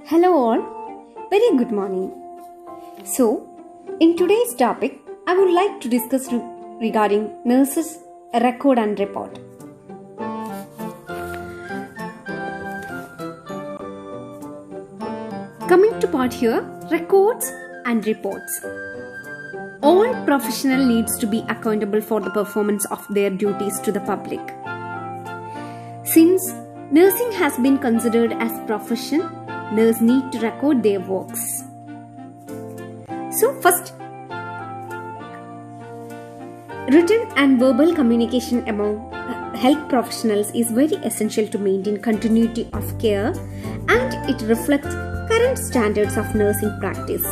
Hello all, very good morning. So, in today's topic, I would like to discuss regarding nurses' record and report. Coming to part here, records and reports. All professional needs to be accountable for the performance of their duties to the public. Since nursing has been considered as profession, nurses need to record their works. So first, written and verbal communication among health professionals is very essential to maintain continuity of care, and it reflects current standards of nursing practice.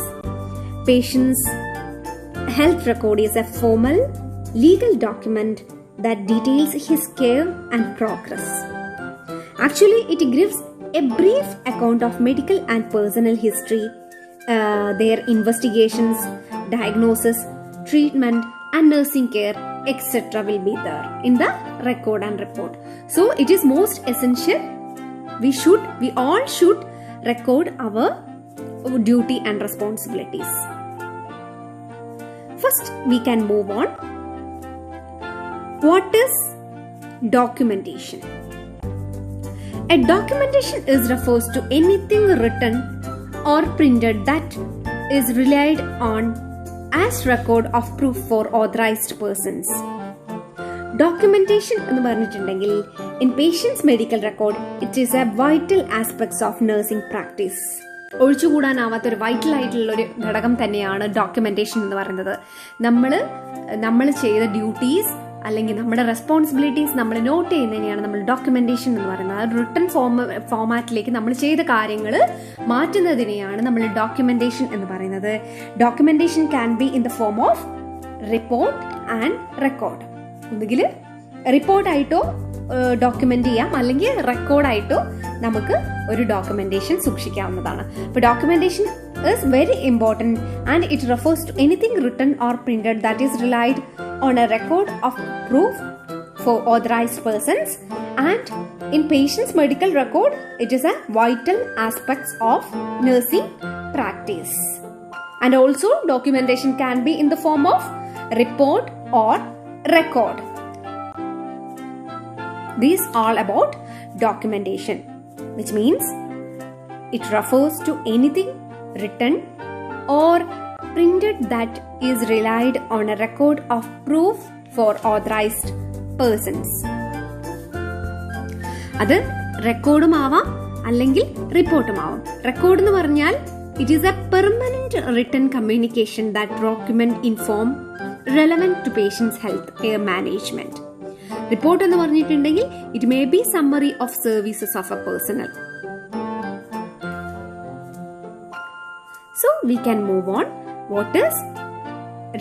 Patient's health record is a formal legal document that details his care and progress. Actually, it gives a brief account of medical and personal history, their investigations, diagnosis, treatment and nursing care, etc. will be there in the record and report. So it is most essential. We all should record our duty and responsibilities. First, we can move on. What is documentation? A documentation refers to anything written or printed that is relied on as record of proof for authorized persons. Documentation in patient's medical record, it is a vital aspect of nursing practice. ഒഴിച്ചുകൂടാനാവാത്തൊരു vital ആയിട്ടുള്ള ഒരു ഘടകം തന്നെയാണ് documentation എന്ന് പറയുന്നത്. നമ്മൾ ചെയ്ത duties അല്ലെങ്കിൽ നമ്മുടെ റെസ്പോൺസിബിലിറ്റീസ് നമ്മൾ നോട്ട് ചെയ്യുന്നതിനെയാണ് നമ്മൾ ഡോക്യുമെന്റേഷൻ എന്ന് പറയുന്നത്. ആ റിട്ടൺ ഫോമാറ്റിലേക്ക് നമ്മൾ ചെയ്ത കാര്യങ്ങൾ മാറ്റുന്നതിനെയാണ് നമ്മൾ ഡോക്യുമെന്റേഷൻ എന്ന് പറയുന്നത്. Documentation can be in the form of report and record. ഒന്നുകിൽ റിപ്പോർട്ടായിട്ടോ ഡോക്യുമെന്റ് ചെയ്യാം, അല്ലെങ്കിൽ റെക്കോർഡായിട്ടോ നമുക്ക് ഒരു ഡോക്യുമെന്റേഷൻ സൂക്ഷിക്കാവുന്നതാണ്. അപ്പോൾ documentation is very important and it refers to anything written or printed that is relied on a record of proof for authorized persons, and in patient's medical record it is a vital aspect of nursing practice. And also documentation can be in the form of report or record. These all about documentation, which means it refers to anything written or printed that is relied on a record of proof for authorized persons. അത് റെക്കോർഡും ആവാം അല്ലെങ്കിൽ റിപ്പോർട്ടും ആവാം. Record എന്ന് പറഞ്ഞാൽ it is a permanent written communication that document in form relevant to patients health care management. Report എന്ന് പറഞ്ഞിട്ടുണ്ടെങ്കിൽ it may be summary of services of a personal. So we can move on. What is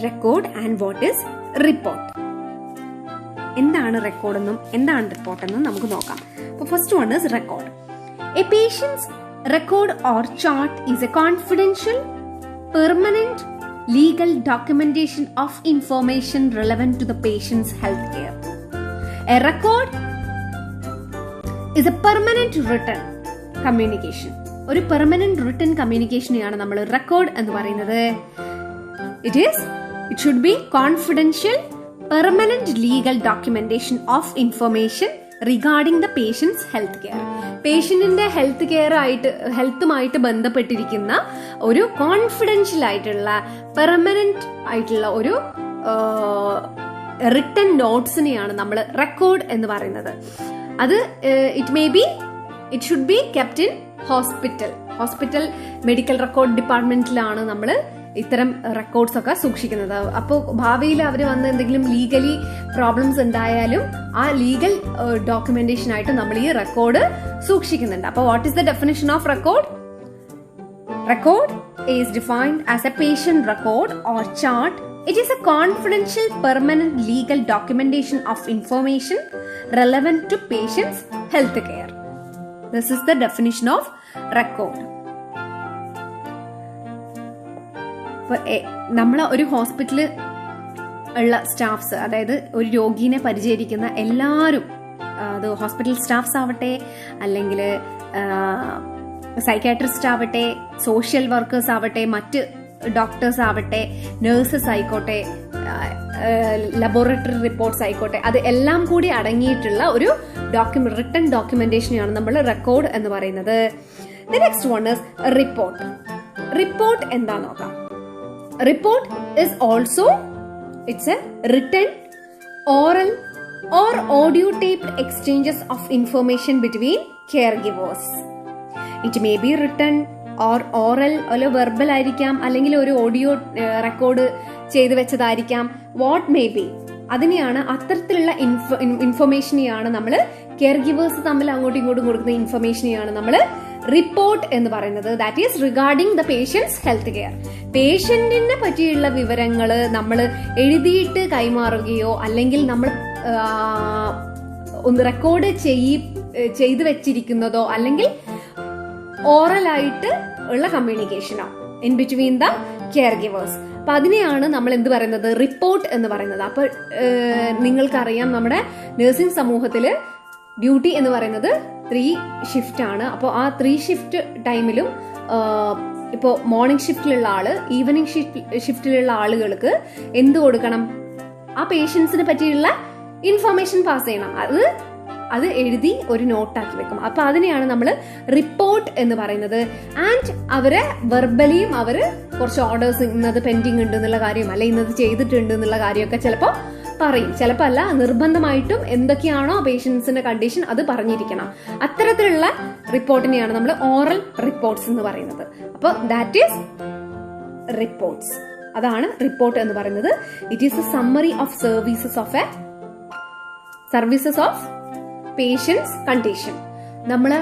record and what is report? എന്താണ് record എന്നും എന്താണ് report എന്നും നമുക്ക് നോക്കാം. അപ്പോൾ first one is record. A patient's record or chart is a confidential, permanent, legal documentation of information relevant to the patient's health care. A record is a permanent written communication. ഒരു permanent written കമ്മ്യൂണിക്കേഷനെയാണ് നമ്മൾ record എന്ന് പറയുന്നത്. It should be confidential, permanent legal documentation of information regarding the patients health care. പേഷ്യന്റിന്റെ ഹെൽത്തുമായിട്ട് ബന്ധപ്പെട്ടിരിക്കുന്ന ഒരു confidential ആയിട്ടുള്ള പെർമനന്റ് ആയിട്ടുള്ള ഒരു റിട്ടൺ നോട്ട്സിനെയാണ് നമ്മൾ റെക്കോർഡ് എന്ന് പറയുന്നത്. അത് it should be kept in hospital medical record ഡിപ്പാർട്ട്മെന്റിലാണ് നമ്മൾ ഇത്തരം റെക്കോർഡ്സ് ഒക്കെ സൂക്ഷിക്കുന്നത്. അപ്പോൾ ഭാവിയിൽ അവർ വന്ന് എന്തെങ്കിലും ലീഗലി പ്രോബ്ലംസ് ഉണ്ടായാലും ആ ലീഗൽ ഡോക്യുമെന്റേഷൻ ആയിട്ട് നമ്മൾ ഈ റെക്കോർഡ് സൂക്ഷിക്കുന്നുണ്ട്. അപ്പോൾ what is the definition of record? Record is defined as A patient record or chart. It is a confidential, permanent legal documentation of information relevant to patient's health care. This is the definition of record. നമ്മൾ ഒരു ഹോസ്പിറ്റലിൽ ഉള്ള staffs, അതായത് ഒരു രോഗീനെ പരിചരിക്കുന്ന എല്ലാവരും, അത് hospital staffs ആവട്ടെ അല്ലെങ്കിൽ സൈക്കാട്രിസ്റ്റ് ആവട്ടെ, സോഷ്യൽ വർക്കേഴ്സ് ആവട്ടെ, മറ്റ് ഡോക്ടേഴ്സ് ആവട്ടെ, നഴ്സസ് ആയിക്കോട്ടെ, ലബോറട്ടറി റിപ്പോർട്ട്സ് ആയിക്കോട്ടെ, അത് എല്ലാം കൂടി അടങ്ങിയിട്ടുള്ള ഒരു റിട്ടൺ ഡോക്യുമെന്റേഷനെയാണ് നമ്മൾ റെക്കോർഡ് എന്ന് പറയുന്നത്. The next one is report. Report എന്താ നോക്കാം. Report is also it's A written, oral or audio taped exchanges of information between caregivers. It may be written or oral, or verbal ആയിരിക്കാം, അല്ലെങ്കിൽ ഒരു audio record ചെയ്ത് വെച്ചതായിരിക്കാം, what may be. അതിനെയാണ്, അത്തരത്തിലുള്ള ഇൻഫർമേഷനെയാണ് നമ്മൾ care givers തമ്മിൽ അങ്ങോട്ടും ഇങ്ങോട്ടും കൊടുക്കുന്ന ഇൻഫർമേഷനെയാണ് നമ്മൾ റിപ്പോർട്ട് എന്ന് പറയുന്നത്. That is regarding the patients health care. പേഷ്യന്റിനെ പറ്റിയുള്ള വിവരങ്ങൾ നമ്മൾ എഴുതിയിട്ട് കൈമാറുകയോ അല്ലെങ്കിൽ നമ്മൾ ഒന്ന് റെക്കോർഡ് ചെയ്ത് വെച്ചിരിക്കുന്നതോ അല്ലെങ്കിൽ ഓറലായിട്ട് ഉള്ള കമ്മ്യൂണിക്കേഷനോ in between the care givers. അപ്പൊ അതിനെയാണ് നമ്മൾ എന്ത് പറയുന്നത്, റിപ്പോർട്ട് എന്ന് പറയുന്നത്. അപ്പൊ നിങ്ങൾക്കറിയാം, നമ്മുടെ നഴ്സിംഗ് സമൂഹത്തില് ഡ്യൂട്ടി എന്ന് പറയുന്നത് 3 ഷിഫ്റ്റ് ആണ്. അപ്പോൾ ആ 3 ഷിഫ്റ്റ് ടൈമിലും ഇപ്പോൾ മോർണിംഗ് ഷിഫ്റ്റിലുള്ള ആള് ഈവനിങ് ഷിഫ്റ്റിലുള്ള ആളുകൾക്ക് എന്ത് കൊടുക്കണം, ആ പേഷ്യൻസിനെ പറ്റിയുള്ള ഇൻഫർമേഷൻ പാസ് ചെയ്യണം. അത് എഴുതി ഒരു നോട്ടാക്കി വെക്കും. അപ്പൊ അതിനെയാണ് നമ്മൾ റിപ്പോർട്ട് എന്ന് പറയുന്നത്. ആൻഡ് അവരെ വെർബലിയും അവര് കുറച്ച് ഓർഡേഴ്സ്, ഇന്നത് പെൻഡിങ് ഉണ്ട് എന്നുള്ള കാര്യം, അല്ലെ ഇന്നത് ചെയ്തിട്ടുണ്ട് എന്നുള്ള കാര്യമൊക്കെ ചിലപ്പോൾ പറയും, ചിലപ്പോൾ അല്ല, നിർബന്ധമായിട്ടും എന്തൊക്കെയാണോ പേഷ്യൻസിന്റെ കണ്ടീഷൻ അത് പറഞ്ഞിരിക്കണം. അത്തരത്തിലുള്ള റിപ്പോർട്ടിനെയാണ് നമ്മൾ ഓറൽ റിപ്പോർട്ട്സ് എന്ന് പറയുന്നത്. അപ്പൊ ദാറ്റ് ഈസ് റിപ്പോർട്ട്സ്. അതാണ് റിപ്പോർട്ട് എന്ന് പറയുന്നത്. It is a summary of services of patients condition. നമ്മള്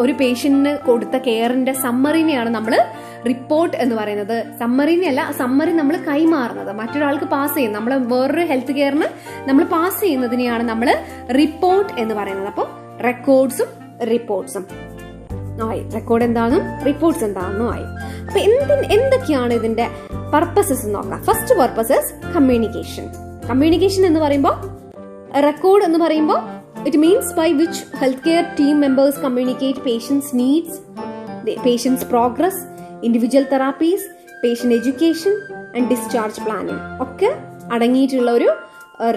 ഒരു പേഷ്യന്റിന് കൊടുത്ത കെയറിന്റെ സമ്മറിനെയാണ് നമ്മൾ റിപ്പോർട്ട് എന്ന് പറയുന്നത്. സമ്മറി നമ്മൾ കൈമാറുന്നത്, മറ്റൊരാൾക്ക് പാസ് ചെയ്യുന്നത്, നമ്മൾ വേറൊരു ഹെൽത്ത് കെയറിന് നമ്മൾ പാസ് ചെയ്യുന്നതിനെയാണ് നമ്മൾ റിപ്പോർട്ട് എന്ന് പറയുന്നത്. അപ്പോൾ റെക്കോർഡ്സും റിപ്പോർട്ട്സും ആയി. റെക്കോർഡ് എന്താണെന്നും റിപ്പോർട്ട്സ് എന്താണെന്നും ആയി. അപ്പൊ എന്തൊക്കെയാണ് ഇതിന്റെ പർപ്പസസ് നോക്കാം. First purposes communication. കമ്മ്യൂണിക്കേഷൻ എന്ന് പറയുമ്പോൾ, റെക്കോർഡ് എന്ന് പറയുമ്പോൾ, it means by which healthcare team members communicate patients' needs, the patient's progress, individual therapies, patient education and discharge planning ഒക്കെ അടങ്ങിയിട്ടുള്ള ഒരു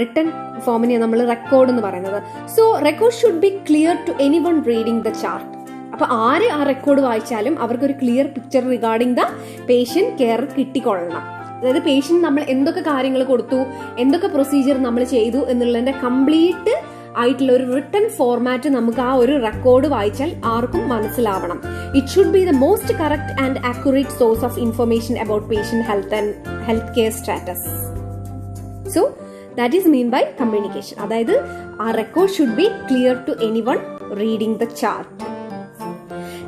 റിട്ടൺ ഫോമിനെയാണ് നമ്മൾ റെക്കോർഡ് എന്ന് പറയുന്നത്. So record should be clear to anyone reading the chart. അപ്പൊ ആര് ആ record വായിച്ചാലും അവർക്കൊരു clear picture regarding the patient care കിട്ടിക്കൊള്ളണം. അതായത് പേഷ്യന്റ് നമ്മൾ എന്തൊക്കെ കാര്യങ്ങൾ കൊടുത്തു, എന്തൊക്കെ പ്രൊസീജിയർ നമ്മൾ ചെയ്തു എന്നുള്ളതിന്റെ കംപ്ലീറ്റ് ആയിട്ടുള്ള ഒരു റിട്ടൺ ഫോർമാറ്റ് നമുക്ക് ആ ഒരു റെക്കോർഡ് വായിച്ചാൽ ആർക്കും മനസ്സിലാവണം. It should be the most correct and accurate source of information about patient health and health care status. So that is mean by communication. അതായത് ആ record should be clear to anyone reading the chart.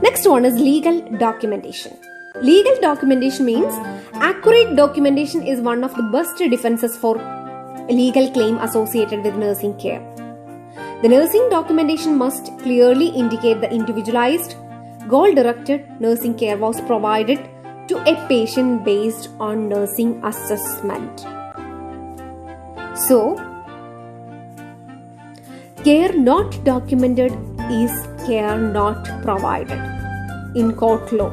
Next one is legal documentation. Legal documentation means accurate documentation is one of the best defenses for a legal claim associated with nursing care. The nursing documentation must clearly indicate the individualized, goal-directed nursing care was provided to a patient based on nursing assessment. So, care not documented is care not provided in court law.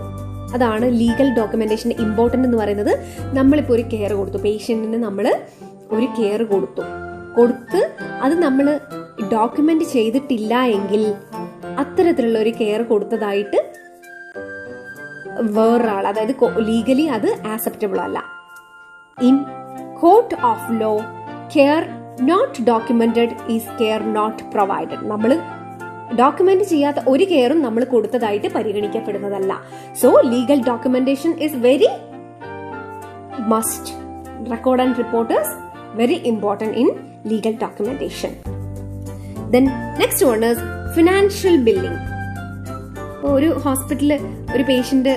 അതാണ് legal ഡോക്യുമെന്റേഷന്റെ important എന്ന് പറയുന്നത്. നമ്മളിപ്പോൾ ഒരു care കൊടുത്തു, പേഷ്യന്റിന് നമ്മൾ ഒരു care കൊടുത്ത് അത് നമ്മൾ ഡോക്യുമെന്റ് ചെയ്തിട്ടില്ല എങ്കിൽ അത്തരത്തിലുള്ള ഒരു കെയർ കൊടുത്തതായിട്ട് വേറൊരാൾ, അതായത് ലീഗലി അത് ആക്സെപ്റ്റബിൾ അല്ല. In court of law, care not documented is care not provided. നമ്മൾ ഡോക്യുമെന്റ് ചെയ്യാത്ത ഒരു കെയറും നമ്മൾ കൊടുത്തതായിട്ട് പരിഗണിക്കപ്പെടുന്നതല്ല. So legal documentation is very must. Record and report is very important in legal documentation. Then next one is financial billing. ഒരു ഹോസ്പിറ്റലിൽ ഒരു പേഷ്യന്റ്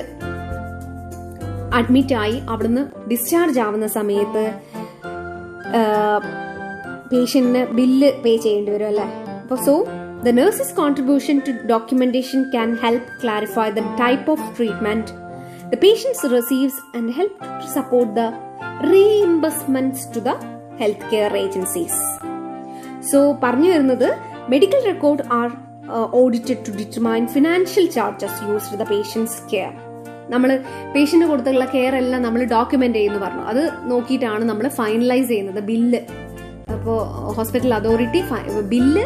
അഡ്മിറ്റ് ആയി അവിടുന്ന് ഡിസ്ചാർജ് ആവുന്ന സമയത്ത് പേഷ്യന്റിന് ബില്ല് പേ ചെയ്യേണ്ടി വരും അല്ലേ. അപ്പോൾ so the nurse's contribution to documentation can help clarify the type of treatment the patient receives and help to support the reimbursements to the healthcare agencies. So പറഞ്ഞു വരുന്നത്, medical records are audited to determine financial charges used for the patient's care. നമ്മൾ patient കൊടുത്തുള്ള care എല്ലാം നമ്മൾ document ചെയ്യുന്നു പറഞ്ഞു. അത് നോക്കിയിട്ടാണ് നമ്മൾ ഫൈനലൈസ് ചെയ്യുന്നത് ബില്ല്. അപ്പോൾ ഹോസ്പിറ്റൽ അതോറിറ്റി ബില്ല്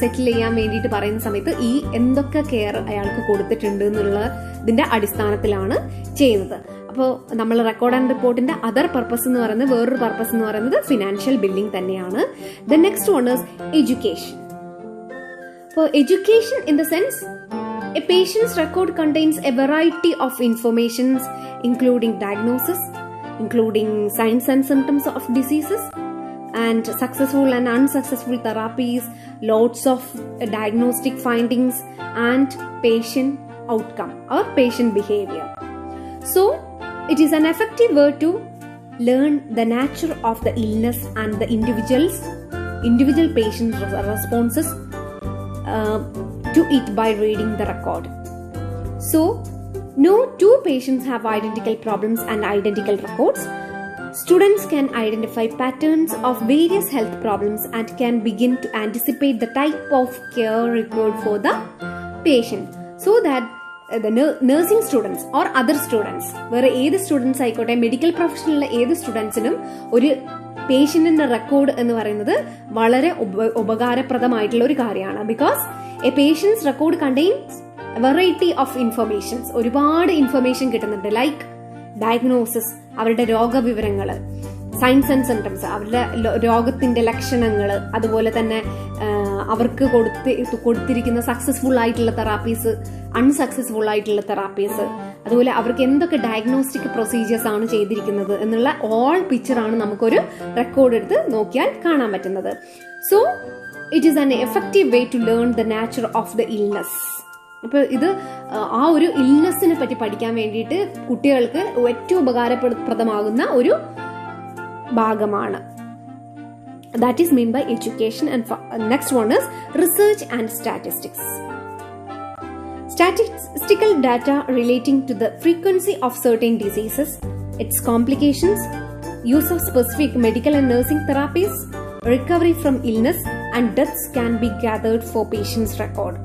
സെറ്റിൽ ചെയ്യാൻ വേണ്ടിയിട്ട് പറയുന്ന സമയത്ത് ഈ എന്തൊക്കെ കെയർ അയാൾക്ക് കൊടുത്തിട്ടുണ്ട് എന്നുള്ളതിന്റെ അടിസ്ഥാനത്തിലാണ് ചെയ്യുന്നത്. അപ്പോൾ നമ്മൾ റെക്കോർഡ് ആൻഡ് റിപ്പോർട്ടിന്റെ അതർ പർപ്പസ് എന്ന് പറയുന്നത്, വേറൊരു പർപ്പസ് എന്ന് പറയുന്നത് ഫിനാൻഷ്യൽ ബില്ലിംഗ് തന്നെയാണ്. The next one is education. അപ്പോൾ education in the sense a patient's record contains a variety of informations including diagnosis, including signs and symptoms of diseases, and successful and unsuccessful therapies, lots of diagnostic findings, and patient outcome or patient behavior. So it is an effective way to learn the nature of the illness and the individual patient responses to it by reading the record. So no two patients have identical problems and identical records. Students can identify patterns of various health problems and can begin to anticipate the type of care required for the patient, so that the nursing students or other students, വേറെ ഏത് students ആയിക്കോട്ടെ, medical പ്രൊഫഷനിലെ ഏത് സ്റ്റുഡൻസിനും ഒരു പേഷ്യന്റിന്റെ record എന്ന് പറയുന്നത് വളരെ ഉപകാരപ്രദമായിട്ടുള്ള ഒരു കാര്യമാണ്. Because a patients record contains variety of informations, ഒരുപാട് ഇൻഫർമേഷൻ കിട്ടുന്നുണ്ട്. ലൈക്ക് ഡയഗ്നോസിസ്, അവരുടെ രോഗവിവരങ്ങൾ, സൈൻസ് ആൻഡ് സിംറ്റംസ്, അവരുടെ രോഗത്തിന്റെ ലക്ഷണങ്ങൾ, അതുപോലെ തന്നെ അവർക്ക് കൊടുത്തിരിക്കുന്ന സക്സസ്ഫുൾ ആയിട്ടുള്ള തെറാപ്പീസ്, അൺസക്സസ്ഫുൾ ആയിട്ടുള്ള തെറാപ്പീസ്, അതുപോലെ അവർക്ക് എന്തൊക്കെ ഡയഗ്നോസ്റ്റിക് പ്രൊസീജിയേഴ്സ് ആണ് ചെയ്തിരിക്കുന്നത് എന്നുള്ള ഓൾ പിക്ചറാണ് നമുക്കൊരു റെക്കോർഡ് എടുത്ത് നോക്കിയാൽ കാണാൻ പറ്റുന്നത്. So it is an effective way to learn the nature of the illness. ഇപ്പൊ ഇത് ആ ഒരു ഇൽനെസ്സിനെ പറ്റി പഠിക്കാൻ വേണ്ടിയിട്ട് കുട്ടികൾക്ക് ഏറ്റവും ഉപകാരപ്രദമാകുന്ന ഒരു ഭാഗമാണ്. That is meant by education. And next one is research and statistics. Statistical data relating to the frequency of certain diseases, its complications, use of specific medical and nursing therapies, recovery from illness and deaths can be gathered for patient's record.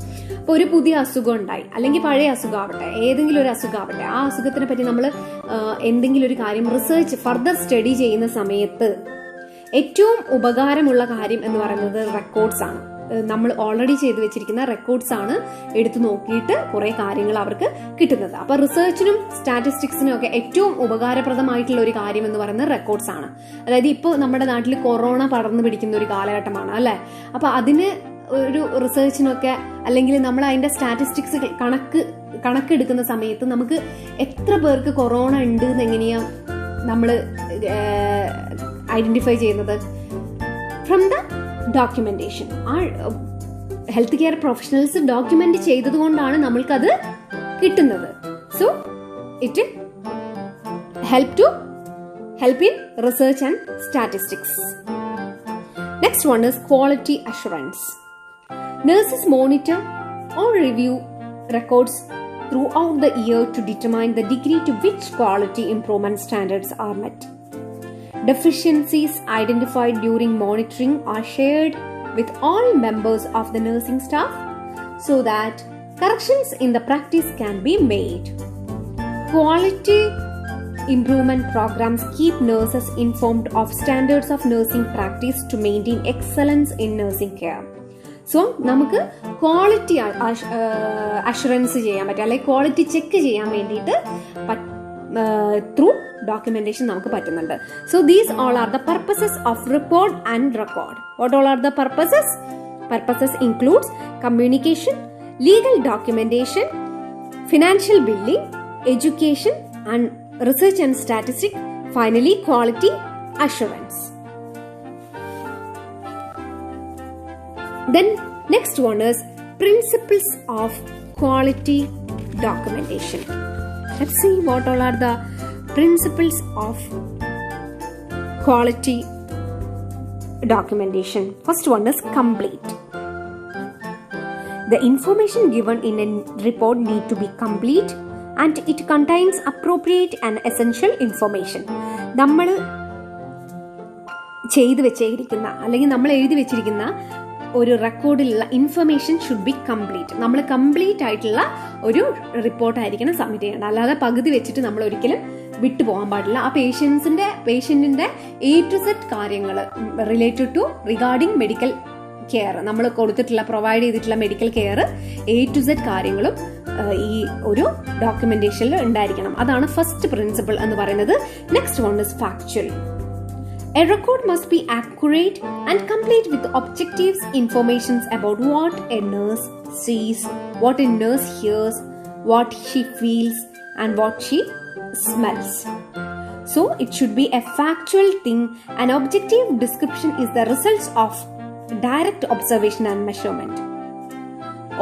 ഇപ്പോൾ ഒരു പുതിയ അസുഖം ഉണ്ടായി, അല്ലെങ്കിൽ പഴയ അസുഖമാവട്ടെ, ഏതെങ്കിലും ഒരു അസുഖമാവട്ടെ, ആ അസുഖത്തിനെ പറ്റി നമ്മൾ എന്തെങ്കിലും ഒരു കാര്യം റിസർച്ച് ഫർദർ സ്റ്റഡി ചെയ്യുന്ന സമയത്ത് ഏറ്റവും ഉപകാരമുള്ള കാര്യം എന്ന് പറയുന്നത് റെക്കോർഡ്സ് ആണ്. നമ്മൾ ഓൾറെഡി ചെയ്തു വെച്ചിരിക്കുന്ന റെക്കോർഡ്സ് ആണ് എടുത്തു നോക്കിയിട്ട് കുറെ കാര്യങ്ങൾ അവർക്ക് കിട്ടുന്നത്. അപ്പൊ റിസർച്ചിനും സ്റ്റാറ്റിസ്റ്റിക്സിനും ഒക്കെ ഏറ്റവും ഉപകാരപ്രദമായിട്ടുള്ള ഒരു കാര്യം എന്ന് പറയുന്നത് റെക്കോർഡ്സ് ആണ്. അതായത് ഇപ്പോൾ നമ്മുടെ നാട്ടിൽ കൊറോണ പടർന്നു പിടിക്കുന്ന ഒരു കാലഘട്ടമാണ് അല്ലെ. അപ്പൊ അതിന് ഒരു റിസർച്ചിനൊക്കെ അല്ലെങ്കിൽ നമ്മൾ അതിന്റെ സ്റ്റാറ്റിസ്റ്റിക്സ് കണക്കെടുക്കുന്ന സമയത്ത് നമുക്ക് എത്ര പേർക്ക് കൊറോണ ഉണ്ട് എന്ന് എങ്ങനെയാ നമ്മൾ ഐഡന്റിഫൈ ചെയ്യുന്നത്? From the documentation. ആ ഹെൽത്ത് കെയർ പ്രൊഫഷണൽസ് ഡോക്യുമെന്റ് ചെയ്തത് കൊണ്ടാണ് നമ്മൾക്കത് കിട്ടുന്നത്. So it help in research and statistics. Next one is quality assurance. Nurses monitor or review records throughout the year to determine the degree to which quality improvement standards are met. Deficiencies identified during monitoring are shared with all members of the nursing staff so that corrections in the practice can be made. Quality improvement programs keep nurses informed of standards of nursing practice to maintain excellence in nursing care. So നമുക്ക് quality assurance ചെയ്യാൻ പറ്റും, അല്ലെങ്കിൽ quality check ചെയ്യാൻ വേണ്ടിയിട്ട് through documentation നമുക്ക് പറ്റുന്നുണ്ട്. So these all are the purposes of report and record. What all are the purposes? Purposes includes communication, legal documentation, financial billing, education and research and statistics, finally quality assurance. Then next one is principles of quality documentation. Let's see what all are the principles of quality documentation. First one is complete. The information given in a report need to be complete and it contains appropriate and essential information. നമ്മൾ ചെയ്തു വെച്ചിരിക്കുന്ന അല്ലെങ്കിൽ നമ്മൾ എഴുതി വെച്ചിരിക്കുന്ന ഒരു റെക്കോർഡിലുള്ള information should be complete. നമ്മൾ complete ആയിട്ടുള്ള ഒരു റിപ്പോർട്ടായിരിക്കണം സബ്മിറ്റ് ചെയ്യേണ്ടത്. അല്ലാതെ പകുതി വെച്ചിട്ട് നമ്മൾ ഒരിക്കലും വിട്ടു പോകാൻ പാടില്ല. ആ പേഷ്യന്റിന്റെ A to Z കാര്യങ്ങൾ റിഗാർഡിംഗ് മെഡിക്കൽ കെയർ, നമ്മൾ പ്രൊവൈഡ് ചെയ്തിട്ടുള്ള medical care A to Z കാര്യങ്ങളും ഈ ഒരു ഡോക്യുമെന്റേഷനിൽ ഉണ്ടായിരിക്കണം. അതാണ് ഫസ്റ്റ് പ്രിൻസിപ്പിൾ എന്ന് പറയുന്നത്. Next one is factual. A record must be accurate and complete with objective information about what a nurse sees, what a nurse hears, what she feels, and what she smells. So it should be a factual thing. An objective description is the results of direct observation and measurement.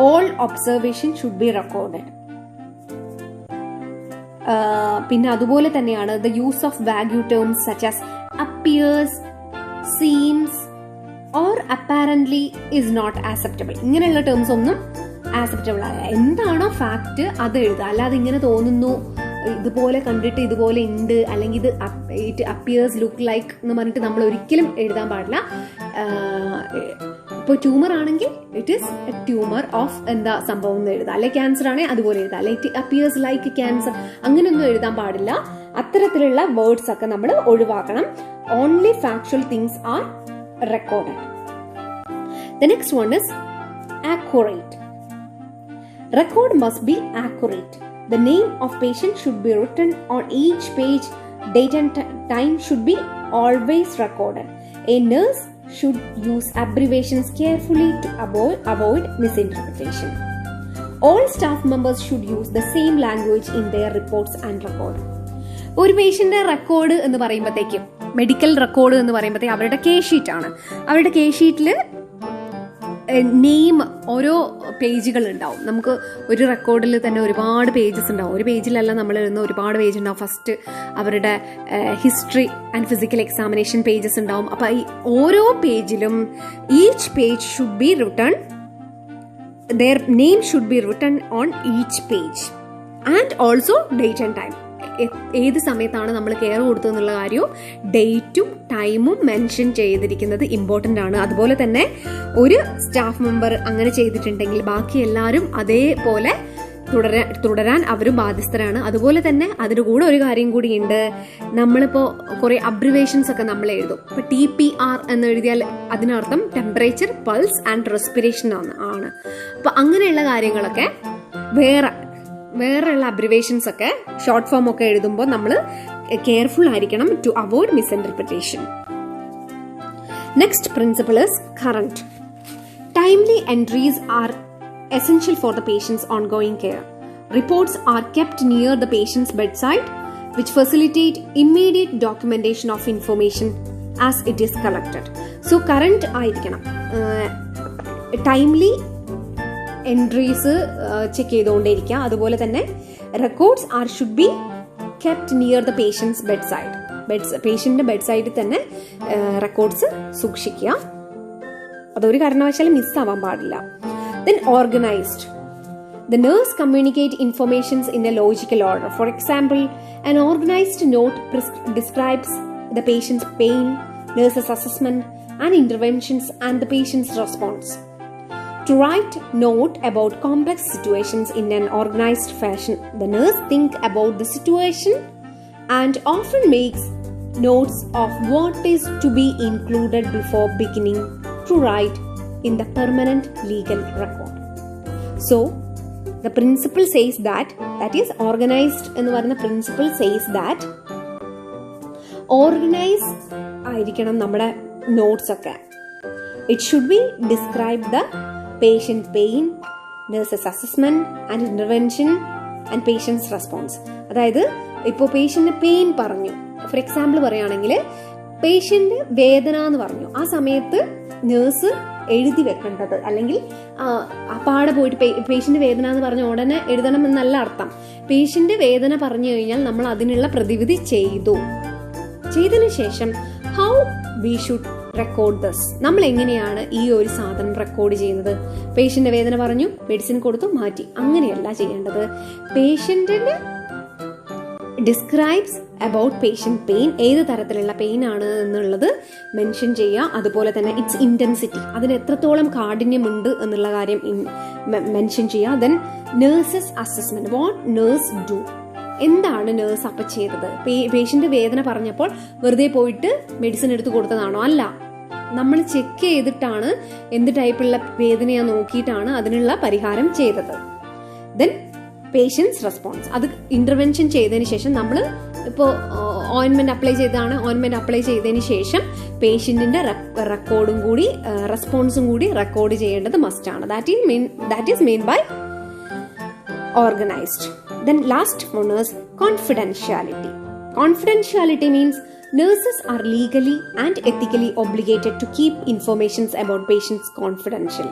All observation should be recorded. പിന്നെ അതുപോലെ തന്നെയാണ് the use of vague terms such as appears, seems or apparently is not acceptable. ഇങ്ങനെയുള്ള terms ഒന്നും acceptable അല്ല. എന്താണോ fact അത് എഴുതുക. അല്ലാതെ ഇങ്ങനെ തോന്നുന്നു, ഇതുപോലെ കണ്ടിട്ട് ഇതുപോലെ ഉണ്ട്, അല്ലെങ്കിൽ ഇറ്റ് അപ്പിയേഴ്സ് ലുക്ക് ലൈക്ക് എന്ന് പറഞ്ഞിട്ട് നമ്മൾ ഒരിക്കലും എഴുതാൻ പാടില്ല. ഇപ്പോൾ ട്യൂമർ ആണെങ്കിൽ it is A tumour of എന്താ സംഭവം എന്ന് എഴുതാം, അല്ലെ ക്യാൻസർ ആണെങ്കിൽ അതുപോലെ എഴുതാം, അല്ലെ ഇറ്റ് അപ്പിയേഴ്സ് ലൈക്ക് ക്യാൻസർ, അങ്ങനെയൊന്നും എഴുതാൻ പാടില്ല. അത്തരത്തിലുള്ള വേർഡ്സ് ഒക്കെ നമ്മൾ ഒഴിവാക്കണം. Only factual things are recorded. The next one is accurate. Record must be accurate. The name of patient should be written on each page. Date and time should be always recorded. A nurse should use abbreviations carefully to avoid misinterpretation. All staff members should use the same language in their reports and record. ഒരു പേഷ്യന്റെ record എന്ന് പറയുമ്പോഴത്തേക്കും, medical record എന്ന് പറയുമ്പോഴത്തേക്കും അവരുടെ case ആണ്. അവരുടെ case ഷീറ്റിൽ name ഓരോ പേജുകൾ ഉണ്ടാവും. നമുക്ക് ഒരു റെക്കോർഡിൽ തന്നെ ഒരുപാട് പേജസ് ഉണ്ടാവും. ഒരു പേജിലല്ല നമ്മൾ എഴുതുന്ന ഒരുപാട് പേജ് ഉണ്ടാവും. ഫസ്റ്റ് അവരുടെ history and physical examination pages ഉണ്ടാവും. അപ്പൊ ഈ ഓരോ പേജിലും each page should be written, their name should be written on each page and also date and time. ഏത് സമയത്താണ് നമ്മൾ കെയർ കൊടുത്തതെന്നുള്ള കാര്യവും ഡേറ്റും ടൈമും മെൻഷൻ ചെയ്തിരിക്കുന്നത് ഇമ്പോർട്ടൻ്റ് ആണ്. അതുപോലെ തന്നെ ഒരു സ്റ്റാഫ് മെമ്പർ അങ്ങനെ ചെയ്തിട്ടുണ്ടെങ്കിൽ ബാക്കി എല്ലാവരും അതേപോലെ തുടരാൻ അവരും ബാധ്യസ്ഥരാണ്. അതുപോലെ തന്നെ അതിൻ്റെ കൂടെ ഒരു കാര്യം കൂടിയുണ്ട്. നമ്മളിപ്പോൾ കുറേ അബ്രിവേഷൻസ് ഒക്കെ നമ്മൾ എഴുതും. ഇപ്പോൾ TPR എന്ന് എഴുതിയാൽ അതിനർത്ഥം ടെമ്പറേച്ചർ, പൾസ് ആൻഡ് റെസ്പിറേഷൻ ആണ്. അപ്പം അങ്ങനെയുള്ള കാര്യങ്ങളൊക്കെ വേറെയുള്ള അബ്രിവേഷൻസ് ഒക്കെ ഷോർട്ട് ഫോം ഒക്കെ എഴുതുമ്പോൾ നമ്മൾ കെയർഫുൾ ആയിരിക്കണം to avoid misinterpretation. Next principle is current. Timely entries are essential for the patient's ongoing care. Reports are kept near the patient's bedside, which facilitate immediate documentation of information as it is collected. So current ആയിരിക്കണം. Timely entries check ചെയ്തുകൊണ്ടേയിരിക്കുക. അതുപോലെ തന്നെ records should be kept near the patients bedside. പേഷ്യന്റിന്റെ ബെഡ്സൈഡിൽ തന്നെ records സൂക്ഷിക്കുക. അതൊരു കാരണവശാലും മിസ്സാവാൻ പാടില്ല. Then organized. The nurse communicate informations in a logical order. For example, an organized note describes the patient's pain, nurse's assessment and interventions and the patient's response. To write note about complex situations in an organized fashion, the nurse think about the situation and often makes notes of what is to be included before beginning to write in the permanent legal record. So the principle says that is organized എന്ന് പറയുന്ന principle says that organize ആയിരിക്കണം നമ്മുടെ notes ഒക്കെ. It should be describe the patient pain, nurse's assessment and intervention and patient's response. അതായത് ഇപ്പോൾ patient pain പറഞ്ഞു, for example പറയുകയാണെങ്കിൽ patient വേദന എന്ന് പറഞ്ഞു, ആ സമയത്ത് നേഴ്സ് എഴുതി വെക്കേണ്ടത്, അല്ലെങ്കിൽ അപ്പാടെ പോയിട്ട് പേഷ്യന്റ് വേദന എന്ന് പറഞ്ഞ ഉടനെ എഴുതണം എന്നല്ല അർത്ഥം. പേഷ്യന്റ് വേദന പറഞ്ഞു കഴിഞ്ഞാൽ നമ്മൾ അതിനുള്ള പ്രതിവിധി ചെയ്തതിനു ശേഷം how we should record this, നമ്മൾ എങ്ങനെയാണ് ഈ ഒരു സാധനം റെക്കോർഡ് ചെയ്യുന്നത്. പേഷ്യന്റ് വേദന പറഞ്ഞു, മെഡിസിൻ കൊടുത്തു, മാറ്റി, അങ്ങനെയല്ല ചെയ്യേണ്ടത്. പേഷ്യന്റിന് ഡിസ്ക്രൈബ്സ് അബൌട്ട് പേഷ്യന്റ് പെയിൻ, ഏത് തരത്തിലുള്ള പെയിൻ ആണ് എന്നുള്ളത് മെൻഷൻ ചെയ്യുക. അതുപോലെ തന്നെ ഇറ്റ്സ് ഇന്റൻസിറ്റി, അതിന് എത്രത്തോളം കാഠിന്യമുണ്ട് എന്നുള്ള കാര്യം മെൻഷൻ ചെയ്യുക. Then nurses assessment, what nurse do, എന്താണ് നേഴ്സ് അപ്പം ചെയ്തത്. പേഷ്യന്റ് വേദന പറഞ്ഞപ്പോൾ വെറുതെ പോയിട്ട് മെഡിസിൻ എടുത്ത് കൊടുത്തതാണോ? അല്ല, നമ്മൾ ചെക്ക് ചെയ്തിട്ടാണ് എന്ത് ടൈപ്പുള്ള വേദനയാ നോക്കിയിട്ടാണ് അതിനുള്ള പരിഹാരം ചെയ്തത്. ദെൻ പേഷ്യൻസ് റെസ്പോൺസ്, അത് ഇന്റർവെൻഷൻ ചെയ്തതിന് ശേഷം നമ്മൾ ഇപ്പോൾ ഓയിൻമെന്റ് അപ്ലൈ ചെയ്തതാണ്, ഓയിൻമെന്റ് അപ്ലൈ ചെയ്തതിന് ശേഷം പേഷ്യന്റിന്റെ റെക്കോർഡും കൂടി റെസ്പോൺസും കൂടി റെക്കോർഡ് ചെയ്യേണ്ടത് മസ്റ്റാണ്. That is main by organised. Then last one is confidentiality. Confidentiality means nurses are legally and ethically obligated to keep information about patients confidential.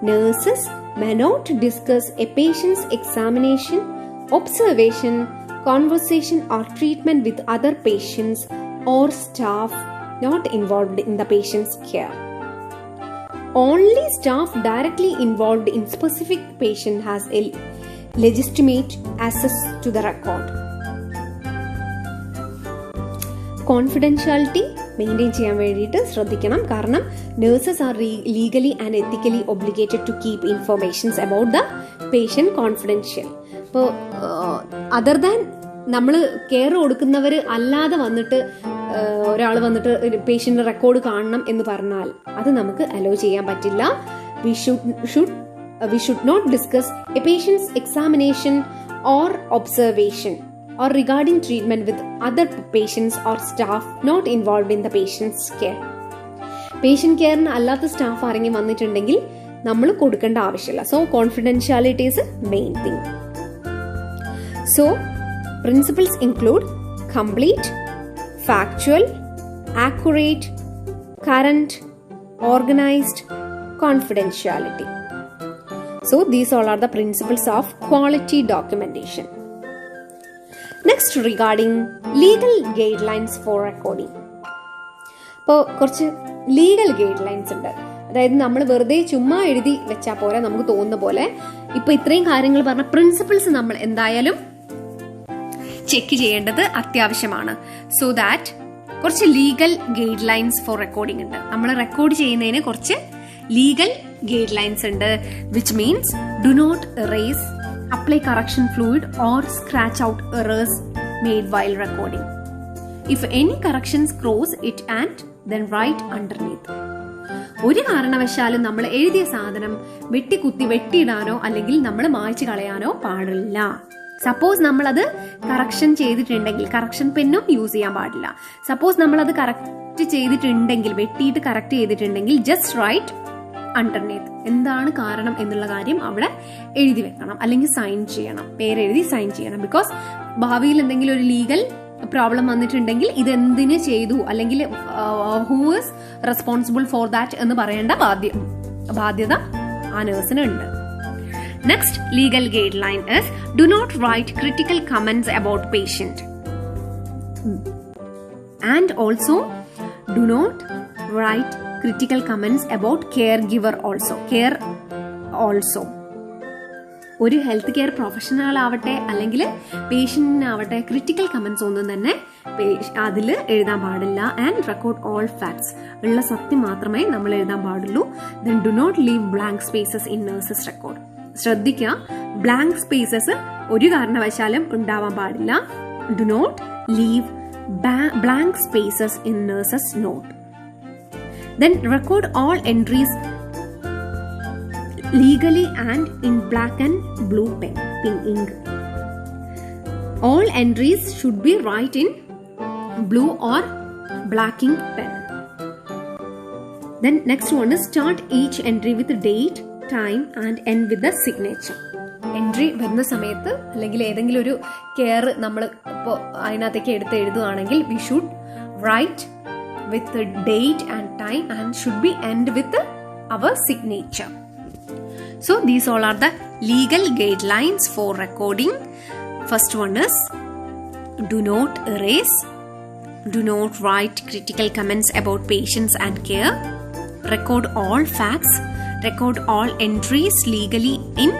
Nurses may not discuss a patient's examination, observation, conversation or treatment with other patients or staff not involved in the patient's care. Only staff directly involved in specific patient has a legitimate access to the record. Confidentiality maintain ചെയ്യാൻ വേണ്ടിയിട്ട് ശ്രദ്ധിക്കണം. കാരണം nurses are legally and ethically obligated to keep informations about the patient confidential. ഇപ്പോൾ other than നമ്മൾ care കൊടുക്കുന്നവർ അല്ലാതെ വന്നിട്ട് ഒരാൾ വന്നിട്ട് പേഷ്യന്റ് റെക്കോർഡ് കാണണം എന്ന് പറഞ്ഞാൽ അത് നമുക്ക് അലോ ചെയ്യാൻ പറ്റില്ല. We should not discuss a patient's examination or observation or regarding treatment with other patients or staff not involved in the patient's care. Patient care അല്ലാത്ത സ്റ്റാഫ് ആരെങ്കിലും വന്നിട്ടുണ്ടെങ്കിൽ നമ്മൾ കൊടുക്കേണ്ട ആവശ്യമില്ല. So confidentiality is a main thing. So principles include complete, factual, accurate, current, organized, confidentiality. So these all are the principles of quality documentation. Next, regarding legal guidelines for recording. ഇപ്പോൾ കുറച്ച് legal guide lines ഉണ്ട്. അതായത് നമ്മൾ വെറുതെ ചുമ്മാ എഴുതി വെച്ചാൽ പോലെ നമുക്ക് തോന്നുന്ന പോലെ ഇപ്പൊ ഇത്രയും കാര്യങ്ങൾ പറഞ്ഞ പ്രിൻസിപ്പിൾസ് നമ്മൾ എന്തായാലും ചെക്ക് ചെയ്യേണ്ടത് അത്യാവശ്യമാണ്. സോ ദാറ്റ് കുറച്ച് legal guide lines four recording ഉണ്ട്. നമ്മൾ റെക്കോർഡ് ചെയ്യുന്നതിന് കുറച്ച് legal guidelines ഉണ്ട്, which means do not erase, apply correction fluid or scratch out errors made while recording. If any corrections cross it and then write underneath. ഒരു കാരണവശാലും നമ്മൾ എഴുതിയ സാധനം വെട്ടിയിടാനോ അല്ലെങ്കിൽ നമ്മൾ മായ്ച്ചു കളയാനോ പാടില്ല. സപ്പോസ് നമ്മളത് കറക്ഷൻ ചെയ്തിട്ടുണ്ടെങ്കിൽ കറക്ഷൻ പെന്നും യൂസ് ചെയ്യാൻ പാടില്ല. സപ്പോസ് നമ്മളത് കറക്റ്റ് ചെയ്തിട്ടുണ്ടെങ്കിൽ വെട്ടിയിട്ട് കറക്റ്റ് ചെയ്തിട്ടുണ്ടെങ്കിൽ ജസ്റ്റ് റൈറ്റ് അണ്ടർനീത്ത്, എന്താണ് കാരണം എന്നുള്ള കാര്യം അവിടെ എഴുതി വെക്കണം, അല്ലെങ്കിൽ സൈൻ ചെയ്യണം, പേരെഴുതി സൈൻ ചെയ്യണം. ബിക്കോസ് ഭാവിയിൽ എന്തെങ്കിലും ഒരു ലീഗൽ പ്രോബ്ലം വന്നിട്ടുണ്ടെങ്കിൽ ഇതെന്തിന് ചെയ്തു അല്ലെങ്കിൽ who is responsible for that എന്ന് പറയേണ്ട ബാധ്യത ആ നേഴ്സിന് ഉണ്ട്. Next legal guideline is do not write critical comments about patient. And also do not write critical comments about caregiver also. Care also. ഒരു ഹെൽത്ത് കെയർ പ്രൊഫഷണൽ ആവട്ടെ അല്ലെങ്കിൽ പേഷ്യന്റിനാവട്ടെ critical comments ഒന്നും തന്നെ അതിൽ എഴുതാൻ പാടില്ല. ആൻഡ് റെക്കോർഡ് ഓൾ ഫാക്ട്സ്, ഉള്ള സത്യം മാത്രമേ നമ്മൾ എഴുതാൻ പാടുള്ളൂ. Then do not leave blank spaces in nurses record. ശ്രദ്ധിക്കുക, ബ്ലാങ്ക് സ്പേസസ് ഒരു കാരണവശാലും ഉണ്ടാവാൻ പാടില്ല. Do not leave blank spaces in nurses note. Then record all entries legally and in black and blue pen ink. All entries should be write in blue or black ink pen. Then next one is start each entry with the date, time and end with the signature. Entry വരുന്ന സമയത്ത് അല്ലെങ്കിൽ ഏതെങ്കിലും ഒരു care നമ്മൾ ഇപ്പോൾ അതിനകത്തേക്ക് എടുത്ത് എഴുതുകയാണെങ്കിൽ we should write with the date and time and should be end with our signature. So these all are the legal guidelines for recording. First one is do not erase, do not write critical comments about patients and care, record all facts, record all entries legally in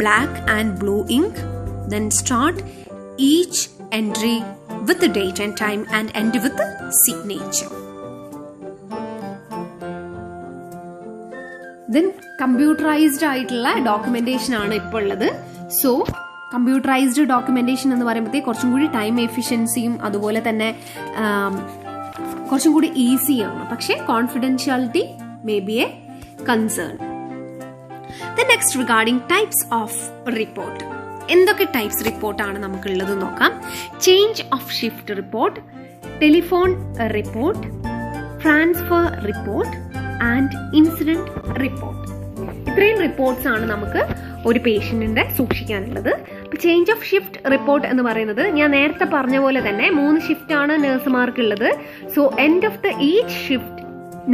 black and blue ink, then start each entry with the date and time and end with the signature. Then computerized ആയിട്ടുള്ള documentation ആണ് ഇപ്പോൾ ഉള്ളത്. So computerised documentation എന്ന് പറയുമ്പോഴത്തേക്ക് കുറച്ചും കൂടി time എഫിഷ്യൻസിയും അതുപോലെ തന്നെ കുറച്ചും കൂടി ഈസിയാണ്. പക്ഷേ confidentiality may be A concern. Then next regarding types of report. എന്തൊക്കെ ടൈപ്സ് റിപ്പോർട്ടാണ് നമുക്കുള്ളത് നോക്കാം. Change of shift report, telephone report, transfer report and incident report. ഇത്രയും റിപ്പോർട്ട്സ് ആണ് നമുക്ക് ഒരു പേഷ്യന്റിന്റെ സൂക്ഷിക്കാനുള്ളത്. ചേഞ്ച് ഓഫ് ഷിഫ്റ്റ് റിപ്പോർട്ട് എന്ന് പറയുന്നത് ഞാൻ നേരത്തെ പറഞ്ഞ പോലെ തന്നെ 3 ഷിഫ്റ്റ് ആണ് നഴ്സുമാർക്കുള്ളത്. So end of the each shift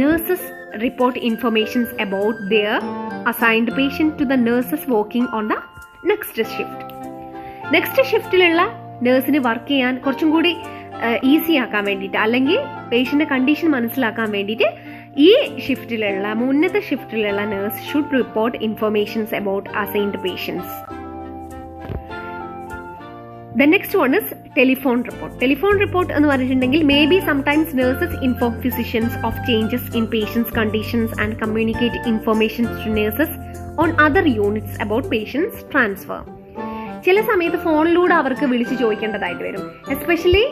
nurses report informations about their assigned patient to the nurses working on the next shift. Next ഷിഫ്റ്റിലുള്ള നഴ്സിന് വർക്ക് ചെയ്യാൻ കുറച്ചും കൂടി ഈസി ആക്കാൻ വേണ്ടിയിട്ട്, അല്ലെങ്കിൽ പേഷ്യന്റെ കണ്ടീഷൻ മനസ്സിലാക്കാൻ വേണ്ടിയിട്ട് ഈ ഷിഫ്റ്റിലുള്ള മുന്നത്തെ ഷിഫ്റ്റിലുള്ള nurse should report informations about assigned patients. The next one is telephone report. Telephone report എന്ന് പറഞ്ഞിട്ടുണ്ടെങ്കിൽ may be sometimes nurses inform physicians of changes in patients' conditions and communicate information to nurses on other units about patients' transfer. ചില സമയത്ത് ഫോണിലൂടെ അവർക്ക് വിളിച്ച് ചോദിക്കേണ്ടതായിട്ട് വരും. Especially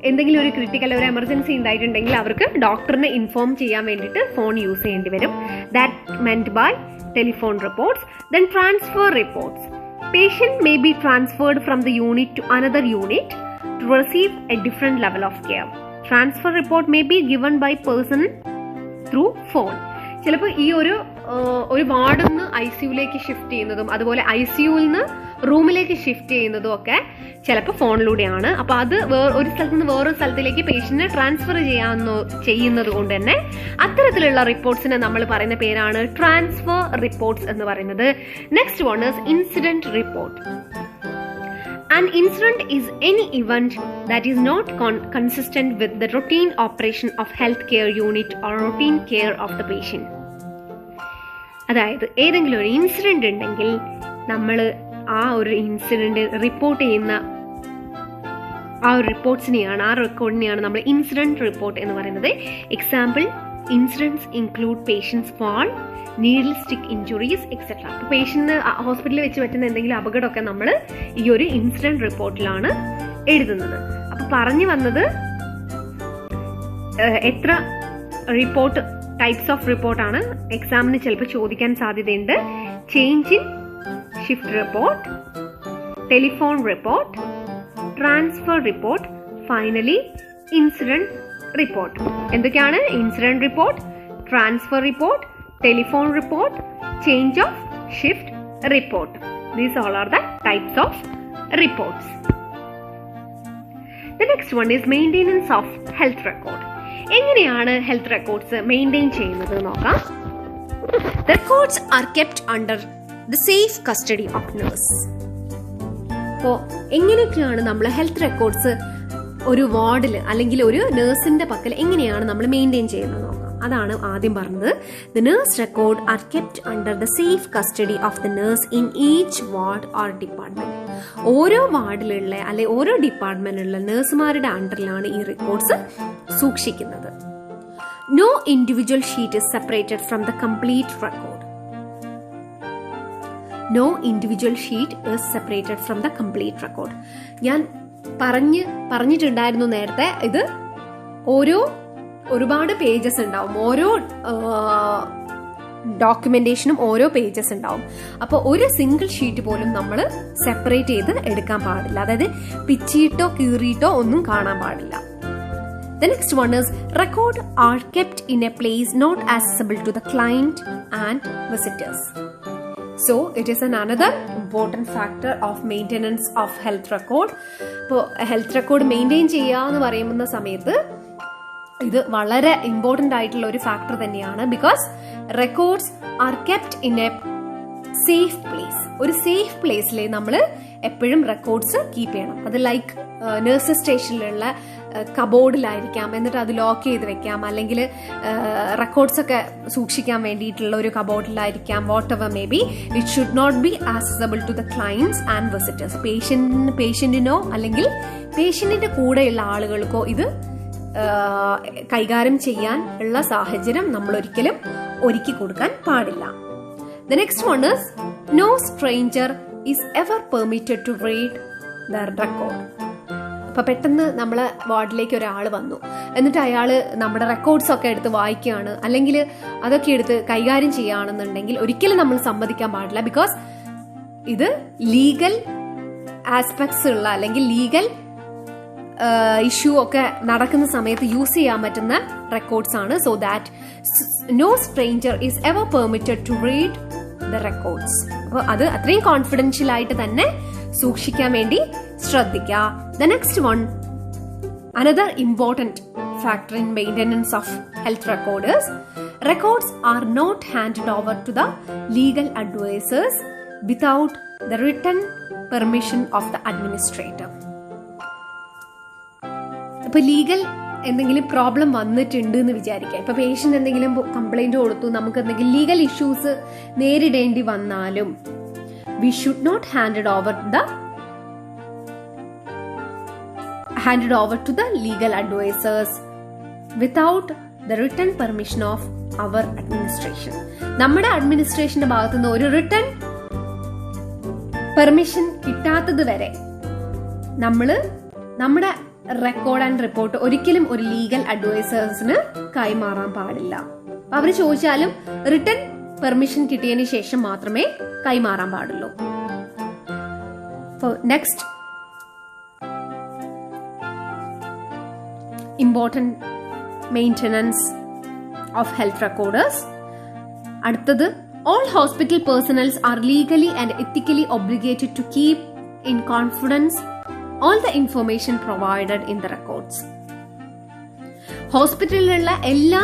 എന്തെങ്കിലും ഒരു ക്രിട്ടിക്കൽ ഒരു എമർജൻസി ഉണ്ടായിട്ടുണ്ടെങ്കിൽ അവർക്ക് ഡോക്ടറിനെ ഇൻഫോം ചെയ്യാൻ വേണ്ടിയിട്ട് ഫോൺ യൂസ് ചെയ്യേണ്ടി വരും. That meant by telephone reports. Then transfer reports. Patient may be transferred from the unit to another unit to receive a different level of care. Transfer report may be given by person through phone. ചിലപ്പോൾ ഈ ഒരു വാർഡിൽ നിന്ന് ICUലേക്ക് shift ചെയ്യുന്നതും അതുപോലെ ICUവിൽ നിന്ന് റൂമിലേക്ക് shift ചെയ്യുന്നതും ഒക്കെ ചിലപ്പോൾ ഫോണിലൂടെയാണ്. അപ്പൊ അത് ഒരു സ്ഥലത്ത് നിന്ന് വേറൊരു സ്ഥലത്തിലേക്ക് പേഷ്യന്റിനെ ട്രാൻസ്ഫർ ചെയ്യുന്നത് കൊണ്ട് തന്നെ അത്തരത്തിലുള്ള റിപ്പോർട്ട്സിനെ നമ്മൾ പറയുന്ന പേരാണ് ട്രാൻസ്ഫർ റിപ്പോർട്ട്സ് എന്ന് പറയുന്നത്. Next one is incident report. An incident is any event that is not consistent with the routine operation of healthcare unit or routine care of the patient. അതായത് ഏതെങ്കിലും ഒരു ഇൻസിഡന്റ് ഉണ്ടെങ്കിൽ നമ്മൾ ആ ഒരു ഇൻസിഡന്റ് റിപ്പോർട്ട് ചെയ്യുന്ന ആ ഒരു റിപ്പോർട്ട്സിനെയാണ്, ആ റെക്കോർഡിനെയാണ് നമ്മൾ ഇൻസിഡന്റ് റിപ്പോർട്ട് എന്ന് പറയുന്നത്. Example, incidents include patients fall, needle stick injuries etcetera. അപ്പോൾ പേഷ്യന്റിന് ഹോസ്പിറ്റലിൽ വെച്ച് പറ്റുന്ന എന്തെങ്കിലും അപകടമൊക്കെ നമ്മൾ ഈ ഒരു ഇൻസിഡന്റ് റിപ്പോർട്ടിലാണ് എഴുതുന്നത്. അപ്പൊ പറഞ്ഞു വന്നത് എത്ര റിപ്പോർട്ട് ടൈപ്സ് ഓഫ് റിപ്പോർട്ടാണ് എക്സാമിന് ചിലപ്പോൾ ചോദിക്കാൻ സാധ്യതയുണ്ട്. Change in shift report, telephone report, transfer report, finally incident report. എന്തൊക്കെയാണ്? Incident report, transfer report, telephone report, change of shift report. These all are the types of reports. The next one is maintenance of health record. എങ്ങനെയാണ് health records maintain ചെയ്യുന്നത് നോക്കാം. Records are kept under the safe custody of nurse. അപ്പോൾ എങ്ങനെയൊക്കെയാണ് നമ്മൾ health records ഒരു വാർഡിൽ അല്ലെങ്കിൽ ഒരു നഴ്സിന്റെ പക്കൽ എങ്ങനെയാണ് നമ്മൾ മെയിൻറ്റെയിൻ ചെയ്യുന്നത് നോക്കാം. അതാണ് ആദ്യം പറഞ്ഞത്. The nurse record are kept under the safe custody of the nurse in each ward or department. ഓരോ വാർഡിലുള്ള അല്ലെ ഓരോ ഡിപ്പാർട്ട്മെന്റിലുള്ള നഴ്സുമാരുടെ അണ്ടറിലാണ് ഈ റെക്കോർഡ്സ് സൂക്ഷിക്കുന്നത്. No individual sheet is separated from the complete record. No individual sheet is separated from the complete record. ഞാൻ പറഞ്ഞിട്ടുണ്ടായിരുന്നു നേരത്തെ, ഇത് ഒരുപാട് പേജസ് ഉണ്ടാവും. ഓരോ ഡോക്യുമെന്റേഷനും ഓരോ പേജസ് ഉണ്ടാവും. അപ്പോൾ ഒരു സിംഗിൾ ഷീറ്റ് പോലും നമ്മൾ സെപ്പറേറ്റ് ചെയ്ത് എടുക്കാൻ പാടില്ല. അതായത് പിച്ചിയിട്ടോ കീറിയിട്ടോ ഒന്നും കാണാൻ പാടില്ല. The next one is record are kept in a place not accessible to the client and visitors. So it is another important factor of maintenance of health record. ഇപ്പോൾ ഹെൽത്ത് റെക്കോർഡ് മെയിൻറ്റെയിൻ ചെയ്യുക എന്ന് പറയുന്ന സമയത്ത് ഇത് വളരെ important ആയിട്ടുള്ള ഒരു factor തന്നെയാണ്. Because records R kept in A safe place. ഒരു സേഫ് പ്ലേസിൽ നമ്മൾ എപ്പോഴും റെക്കോർഡ്സ് കീപ്പ് ചെയ്യണം. അത് ലൈക്ക് നഴ്സസ് സ്റ്റേഷനിലുള്ള കബോർഡിലായിരിക്കാം, എന്നിട്ട് അത് ലോക്ക് ചെയ്ത് വെക്കാം, അല്ലെങ്കിൽ റെക്കോർഡ്സ് ഒക്കെ സൂക്ഷിക്കാൻ വേണ്ടിയിട്ടുള്ള ഒരു കബോർഡിലായിരിക്കാം. Whatever may be, it should not be accessible to the clients and visitors. പേഷ്യന്റിനോ അല്ലെങ്കിൽ പേഷ്യന്റിന്റെ കൂടെയുള്ള ആളുകൾക്കോ ഇത് കൈകാര്യം ചെയ്യാൻ ഉള്ള സാഹചര്യം നമ്മൾ ഒരിക്കലും ഒരുക്കി കൊടുക്കാൻ പാടില്ല. The next one is no stranger is ever permitted to read the record. അപ്പൊ പെട്ടെന്ന് നമ്മളെ വാർഡിലേക്ക് ഒരാൾ വന്നു, എന്നിട്ട് അയാൾ നമ്മുടെ റെക്കോർഡ്സ് ഒക്കെ എടുത്ത് വായിക്കുകയാണ്, അല്ലെങ്കിൽ അതൊക്കെ എടുത്ത് കൈകാര്യം ചെയ്യുകയാണെന്നുണ്ടെങ്കിൽ ഒരിക്കലും നമ്മൾ സമ്മതിക്കാൻ പാടില്ല. ബിക്കോസ് ഇത് ലീഗൽ ആസ്പെക്ട്സ് ഉള്ള അല്ലെങ്കിൽ ലീഗൽ ഇഷ്യൂ ഒക്കെ നടക്കുന്ന സമയത്ത് യൂസ് ചെയ്യാൻ പറ്റുന്ന റെക്കോർഡ്സ് ആണ്. So that no stranger is ever permitted to read the records. അപ്പോൾ അത് അത്രയും കോൺഫിഡൻഷ്യൽ ആയിട്ട് തന്നെ സൂക്ഷിക്കാൻ വേണ്ടി ശ്രദ്ധിക്കുക. The next one, another important factor in maintenance of health records, records are not handed over to the legal advisors without the written permission of the administrator. ഇപ്പൊ legal എന്തെങ്കിലും പ്രോബ്ലം വന്നിട്ടുണ്ട് എന്ന് വിചാരിക്കാം. ഇപ്പൊ പേഷ്യന്റ് എന്തെങ്കിലും കംപ്ലൈന്റ് കൊടുത്തു, നമുക്ക് എന്തെങ്കിലും ലീഗൽ ഇഷ്യൂസ് നേരിടേണ്ടി വന്നാലും we should not hand it over to the legal advisors without the written permission of our administration. നമ്മുടെ അഡ്മിനിസ്ട്രേഷന്റെ ഭാഗത്തുനിന്ന് ഒരു റിട്ടൺ പെർമിഷൻ കിട്ടാത്തത് വരെ നമ്മള് നമ്മുടെ റെക്കോർഡ് ആൻഡ് റിപ്പോർട്ട് ഒരിക്കലും ഒരു ലീഗൽ അഡ്വൈസേഴ്സിന് കൈമാറാൻ പാടില്ല. അവർ ചോദിച്ചാലും റിട്ടൺ പെർമിഷൻ കിട്ടിയതിന് ശേഷം മാത്രമേ കൈമാറാൻ പാടുള്ളൂ. Next important maintenance of health recorders. അടുത്തത്, all hospital personnel are legally and ethically obligated to keep in confidence all the information provided in the records. ഹോസ്പിറ്റലിലുള്ള എല്ലാ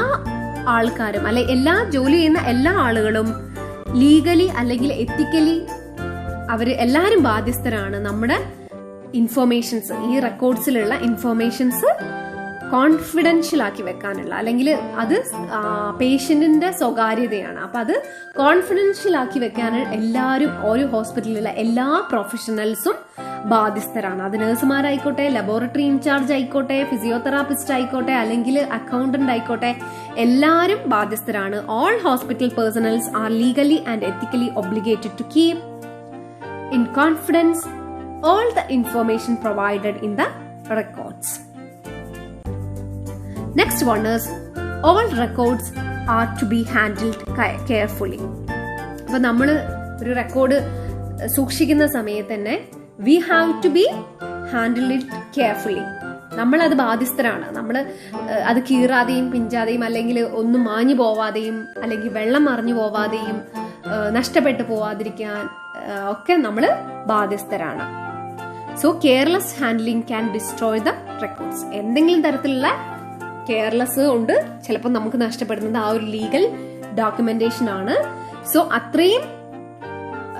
ആൾക്കാരും അല്ലെ എല്ലാ ജോലി ചെയ്യുന്ന എല്ലാ ആളുകളും ലീഗലി അല്ലെങ്കിൽ എത്തിക്കലി അവര് എല്ലാരും ബാധ്യസ്ഥരാണ് നമ്മുടെ ഇൻഫോർമേഷൻസ്, ഈ റെക്കോർഡ്സിലുള്ള ഇൻഫോർമേഷൻസ് കോൺഫിഡൻഷ്യൽ ആക്കി വെക്കാനുള്ള, അല്ലെങ്കിൽ അത് പേഷ്യന്റിന്റെ സ്വകാര്യതയാണ്. അപ്പൊ അത് കോൺഫിഡൻഷ്യൽ ആക്കി വെക്കാൻ എല്ലാവരും ഓരോ ഹോസ്പിറ്റലിലുള്ള എല്ലാ പ്രൊഫഷണൽസും ബാധ്യസ്ഥരാണ്. അത് നഴ്സുമാരായിക്കോട്ടെ, ലബോറട്ടറി ഇൻചാർജ് ആയിക്കോട്ടെ, ഫിസിയോതെറാപ്പിസ്റ്റ് ആയിക്കോട്ടെ, അല്ലെങ്കിൽ അക്കൗണ്ടന്റ് ആയിക്കോട്ടെ, എല്ലാവരും ബാധ്യസ്ഥരാണ്. All hospital personnels are legally and ethically obligated to keep in confidence all the information provided in the records. Next one is all records are to be handled carefully. അപ്പൊ നമ്മൾ ഒരു record സൂക്ഷിക്കുന്ന സമയത്ത് തന്നെ we have to be handled it carefully. നമ്മൾ അത് ബാധ്യസ്ഥരാണ്. നമ്മൾ അത് കീറാതെയും പിഞ്ചാതെയും അല്ലെങ്കിൽ ഒന്നും മാഞ്ഞു പോവാതെയും അല്ലെങ്കിൽ വെള്ളം മറിഞ്ഞു പോവാതെയും നഷ്ടപ്പെട്ടു പോവാതിരിക്കാൻ ഒക്കെ നമ്മൾ ബാധ്യസ്ഥരാണ്. So careless handling can destroy the records. എന്തെങ്കിലും തരത്തിലുള്ള കെയർലെസ് കൊണ്ട് ചിലപ്പോൾ നമുക്ക് നഷ്ടപ്പെടുന്നത് ആ ഒരു ലീഗൽ ഡോക്യുമെന്റേഷൻ ആണ്. സോ അത്രയും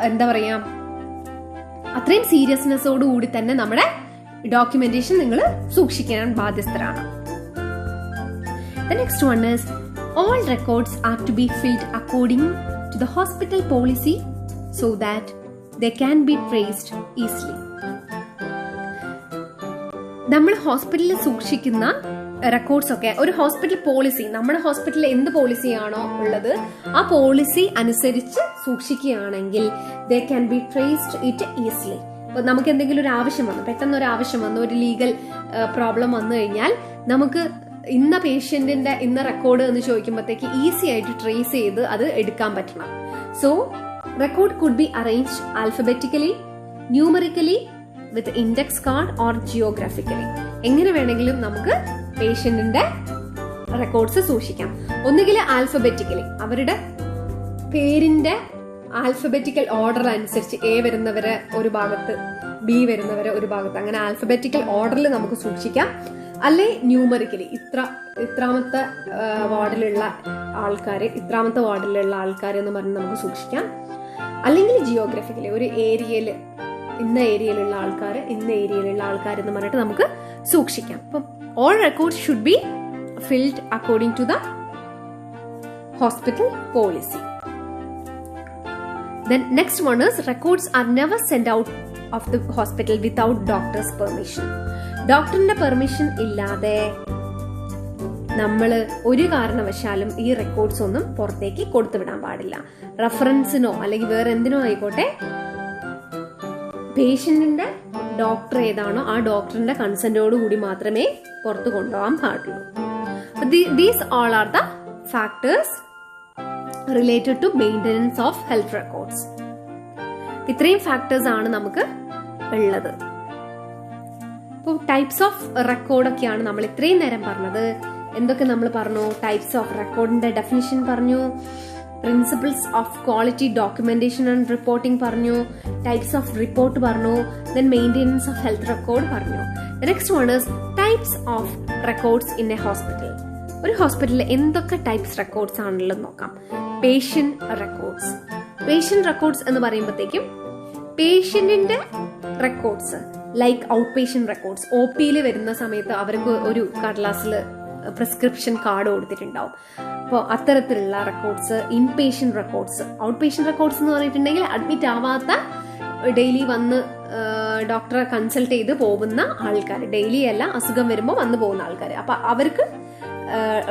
എന്താ പറയാ, അത്രയും സീരിയസ്നെസ്സോട് കൂടി തന്നെ നമ്മുടെ ഡോക്യുമെന്റേഷൻ നിങ്ങൾ സൂക്ഷിക്കാൻ ബാധ്യസ്ഥരാണ്. The next one is all records are to be filled according to the hospital policy so that they can be traced easily. നമ്മൾ ഹോസ്പിറ്റലിൽ സൂക്ഷിക്കുന്ന റെക്കോർഡ്സ് ഒക്കെ ഒരു ഹോസ്പിറ്റൽ പോളിസി, നമ്മുടെ ഹോസ്പിറ്റലിൽ എന്ത് പോളിസിയാണോ ഉള്ളത് ആ പോളിസി അനുസരിച്ച് സൂക്ഷിക്കുകയാണെങ്കിൽ they can be traced it easily. ഇപ്പൊ നമുക്ക് എന്തെങ്കിലും ഒരു ആവശ്യം വന്നു, പെട്ടെന്ന് ഒരു ആവശ്യം വന്നു, ഒരു ലീഗൽ പ്രോബ്ലം വന്നു കഴിഞ്ഞാൽ നമുക്ക് ഇന്ന പേഷ്യന്റിന്റെ ഇന്ന റെക്കോർഡ് എന്ന് ചോദിക്കുമ്പോഴത്തേക്ക് ഈസി ആയിട്ട് ട്രേസ് ചെയ്ത് അത് എടുക്കാൻ പറ്റണം. So record could be arranged alphabetically, numerically, with index card or geographically. എങ്ങനെ വേണമെങ്കിലും നമുക്ക് പേഷ്യന്റിന്റെ റെക്കോർഡ്സ് സൂക്ഷിക്കാം. ഒന്നുകിൽ ആൽഫബറ്റിക്കലി, അവരുടെ പേരിന്റെ ആൽഫബറ്റിക്കൽ ഓർഡർ അനുസരിച്ച് എ വരുന്നവരെ ഒരു ഭാഗത്ത്, ബി വരുന്നവരെ ഒരു ഭാഗത്ത്, അങ്ങനെ ആൽഫബറ്റിക്കൽ ഓർഡറിൽ നമുക്ക് സൂക്ഷിക്കാം. അല്ലെ ന്യൂമറിക്കലി, ഇത്രാമത്തെ വാർഡിലുള്ള ആൾക്കാർ, ഇത്രാമത്തെ വാർഡിലുള്ള ആൾക്കാർ എന്ന് പറഞ്ഞ് നമുക്ക് സൂക്ഷിക്കാം. അല്ലെങ്കിൽ ജിയോഗ്രഫിക്കലി, ഒരു ഏരിയയില് ഇന്ന ഏരിയയിലുള്ള ആൾക്കാർ, ഇന്ന ഏരിയയിലുള്ള ആൾക്കാർ എന്ന് പറഞ്ഞിട്ട് നമുക്ക് സൂക്ഷിക്കാം. അപ്പം all records should be filled according to the hospital policy. Then next one is records are never sent out of the hospital without doctor's permission. ഡോക്ടറിന്റെ പെർമിഷൻ ഇല്ലാതെ നമ്മൾ ഒരു കാരണവശാലും ഈ റെക്കോർഡ്സ് ഒന്നും പുറത്തേക്ക് കൊടുത്തുവിടാൻ പാടില്ല. റെഫറൻസിനോ അല്ലെങ്കിൽ വേറെ എന്തിനോ ആയിക്കോട്ടെ, പേഷ്യന്റിന്റെ ഡോക്ടർ ഏതാണോ ആ ഡോക്ടറിന്റെ കൺസെന്റോട് കൂടി മാത്രമേ പുറത്തു കൊണ്ടുപോകാൻ പാടുള്ളൂ. These all are the factors related to maintenance of health records. ഇത്രയും ഫാക്ടേഴ്സ് ആണ് നമുക്ക് ഉള്ളത്. ഇപ്പോൾ ടൈപ്സ് ഓഫ് റെക്കോർഡൊക്കെയാണ് നമ്മൾ ഇത്രയും നേരം പറഞ്ഞത്. എന്തൊക്കെ നമ്മൾ പറഞ്ഞു? ടൈപ്സ് ഓഫ് റെക്കോർഡിന്റെ ഡെഫിനിഷൻ പറഞ്ഞു, principles of quality documentation and reporting പറഞ്ഞു, ടൈപ്സ് ഓഫ് റിപ്പോർട്ട് പറഞ്ഞു, then maintenance of health record പറഞ്ഞു. Next one is types of records in a hospital. ഒരു ഹോസ്പിറ്റലിൽ എന്തൊക്കെ ടൈപ്സ് റെക്കോർഡ്സ് ആണുള്ളത് നോക്കാം. Patient records. പേഷ്യന്റ് റെക്കോർഡ്സ് എന്ന് പറയുമ്പോഴത്തേക്കും പേഷ്യന്റിന്റെ records like out patient records. O പിയിൽ വരുന്ന സമയത്ത് അവർക്ക് ഒരു കടലാസിൽ പ്രിസ്ക്രിപ്ഷൻ കാർഡ് കൊടുത്തിട്ടുണ്ടാവും. അപ്പോൾ അത്തരത്തിലുള്ള records. In patient records. Out patient records എന്ന് പറഞ്ഞിട്ടുണ്ടെങ്കിൽ അഡ്മിറ്റ് ആവാത്ത, ഡെയിലി വന്ന് ഡോക്ടറെ കൺസൾട്ട് ചെയ്ത് പോകുന്ന ആൾക്കാർ, ഡെയിലി അല്ല അസുഖം വരുമ്പോൾ വന്ന് പോകുന്ന ആൾക്കാർ, അപ്പൊ അവർക്ക്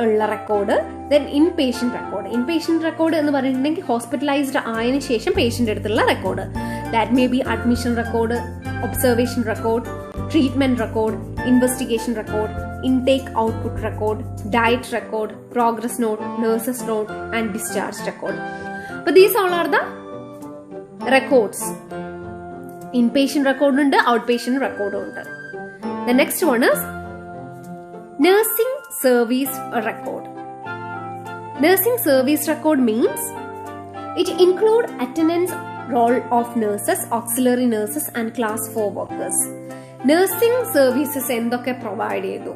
ഉള്ള record. Then in patient record. In patient record എന്ന് പറഞ്ഞിട്ടുണ്ടെങ്കിൽ ഹോസ്പിറ്റലൈസ്ഡ് ആയതിനു ശേഷം പേഷ്യന്റ് അടുത്തുള്ള record. That may be admission record, observation record, treatment record, investigation record, intake output record, diet record, progress note, nurses note and discharge record. But these all are the records. Inpatient record undu, outpatient record undu. The next one is nursing service record. Nursing service record means it include attendance role of nurses, auxiliary nurses and class 4 workers. Nursing services എന്തൊക്കെ provide ചെയ്തു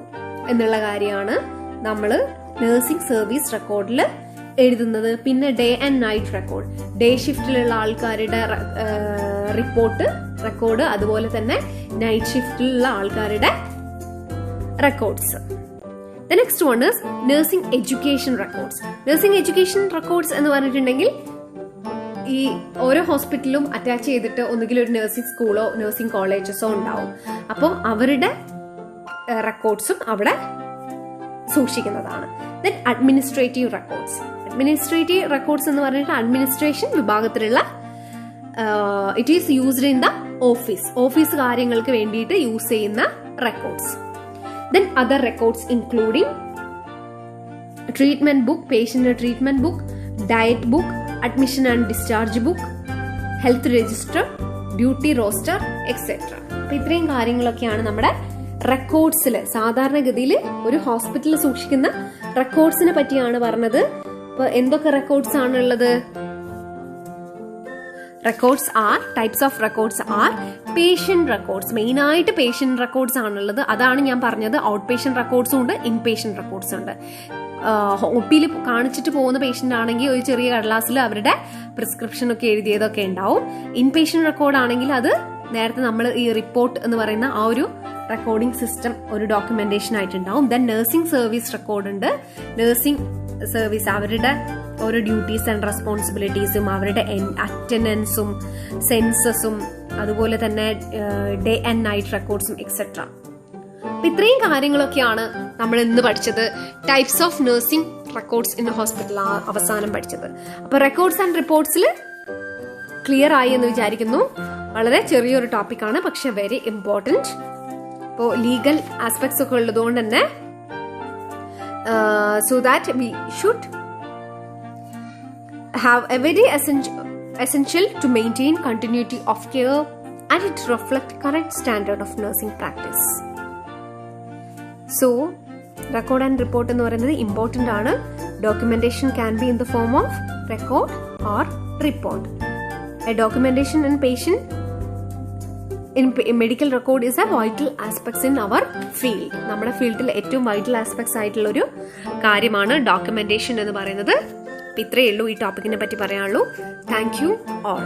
എന്നുള്ള കാര്യമാണ് നമ്മൾ nursing service റെക്കോർഡിൽ എഴുതുന്നത്. പിന്നെ day and night record. Day ഷിഫ്റ്റിലുള്ള ആൾക്കാരുടെ റെക്കോർഡ്, അതുപോലെ തന്നെ നൈറ്റ് ഷിഫ്റ്റിലുള്ള ആൾക്കാരുടെ records. The next one is nursing education records. Nursing education records എന്ന് പറഞ്ഞിട്ടുണ്ടെങ്കിൽ ഈ ഓരോ ഹോസ്പിറ്റലും അറ്റാച്ച് ചെയ്തിട്ട് ഒന്നുകിൽ ഒരു നഴ്സിംഗ് സ്കൂളോ നഴ്സിംഗ് കോളേജസോ ഉണ്ടാവും. അപ്പം അവരുടെ റെക്കോർഡ്സും അവിടെ സൂക്ഷിക്കുന്നതാണ്. Then administrative records. Administrative records എന്ന് പറഞ്ഞിട്ട് അഡ്മിനിസ്ട്രേഷൻ വിഭാഗത്തിലുള്ള it is used in the office കാര്യങ്ങൾക്ക് വേണ്ടിയിട്ട് യൂസ് ചെയ്യുന്ന records. Then other records including treatment book, patient treatment book, diet book, admission and discharge book, health register, duty roster etcetera. അപ്പൊ ഇത്രയും കാര്യങ്ങളൊക്കെയാണ് നമ്മുടെ റെക്കോർഡ്സിൽ സാധാരണഗതിയിൽ ഒരു ഹോസ്പിറ്റലിൽ സൂക്ഷിക്കുന്ന റെക്കോർഡ്സിനെ പറ്റിയാണ് പറഞ്ഞത്. അപ്പൊ എന്തൊക്കെ റെക്കോർഡ്സ് ആണുള്ളത്? Records R types of records R patient records. Main ആയിട്ട് പേഷ്യന്റ് റെക്കോർഡ്സ് ആണുള്ളത്. അതാണ് ഞാൻ പറഞ്ഞത്. ഔട്ട് പേഷ്യന്റ് റെക്കോർഡ്സും ഉണ്ട്, ഇൻ പേഷ്യന്റ് റെക്കോർഡ്സ് ഉണ്ട്. ഒ പിയിൽ കാണിച്ചിട്ട് പോകുന്ന പേഷ്യന്റ് ആണെങ്കിൽ ഒരു ചെറിയ കടലാസിൽ അവരുടെ പ്രിസ്ക്രിപ്ഷൻ ഒക്കെ എഴുതിയതൊക്കെ ഉണ്ടാവും. ഇൻ പേഷ്യന്റ് റെക്കോർഡ് ആണെങ്കിൽ അത് നേരത്തെ നമ്മൾ ഈ റിപ്പോർട്ട് എന്ന് പറയുന്ന ആ ഒരു റെക്കോർഡിംഗ് സിസ്റ്റം ഒരു ഡോക്യുമെന്റേഷൻ ആയിട്ടുണ്ടാവും. ദെൻ നഴ്സിംഗ് സർവീസ് റെക്കോർഡ് ഉണ്ട്. നഴ്സിംഗ് സർവീസ് അവരുടെ ഓരോ ഡ്യൂട്ടീസ് ആൻഡ് റെസ്പോൺസിബിലിറ്റീസും അവരുടെ അറ്റൻഡൻസും സെൻസസും അതുപോലെ തന്നെ ഡേ ആൻഡ് നൈറ്റ് റെക്കോർഡ്സും എക്സെട്ര. ഇത്രയും കാര്യങ്ങളൊക്കെയാണ് നമ്മൾ ഇന്ന് പഠിച്ചത്. Types of nursing records in hospital അവസാനം പഠിച്ചത്. അപ്പൊ റെക്കോർഡ്സ് ആൻഡ് റിപ്പോർട്ട്സിൽ ക്ലിയർ ആയി എന്ന് വിചാരിക്കുന്നു. വളരെ ചെറിയൊരു ടോപ്പിക്കാണ്, പക്ഷെ വെരി ഇമ്പോർട്ടന്റ്. ഇപ്പോൾ ലീഗൽ ആസ്പെക്ട്സ് ഒക്കെ ഉള്ളതുകൊണ്ട് തന്നെ so that we should have A very essential to maintain continuity of care and it reflect correct standard of nursing practice. So record and report എന്ന് പറയുന്നത് ഇമ്പോർട്ടന്റ് ആണ്. Documentation can be in the form of record or report. A documentation in patient in medical record is a vital aspects in our field. നമ്മുടെ ഫീൽഡിൽ ഏറ്റവും vital aspects ആയിട്ടുള്ള ഒരു കാര്യമാണ് documentation എന്ന് പറയുന്നത്. ഇത്രയേ ഉള്ളൂ ഈ ടോപ്പിക്കിനെ പറ്റി പറയാനുള്ളൂ. Thank you all.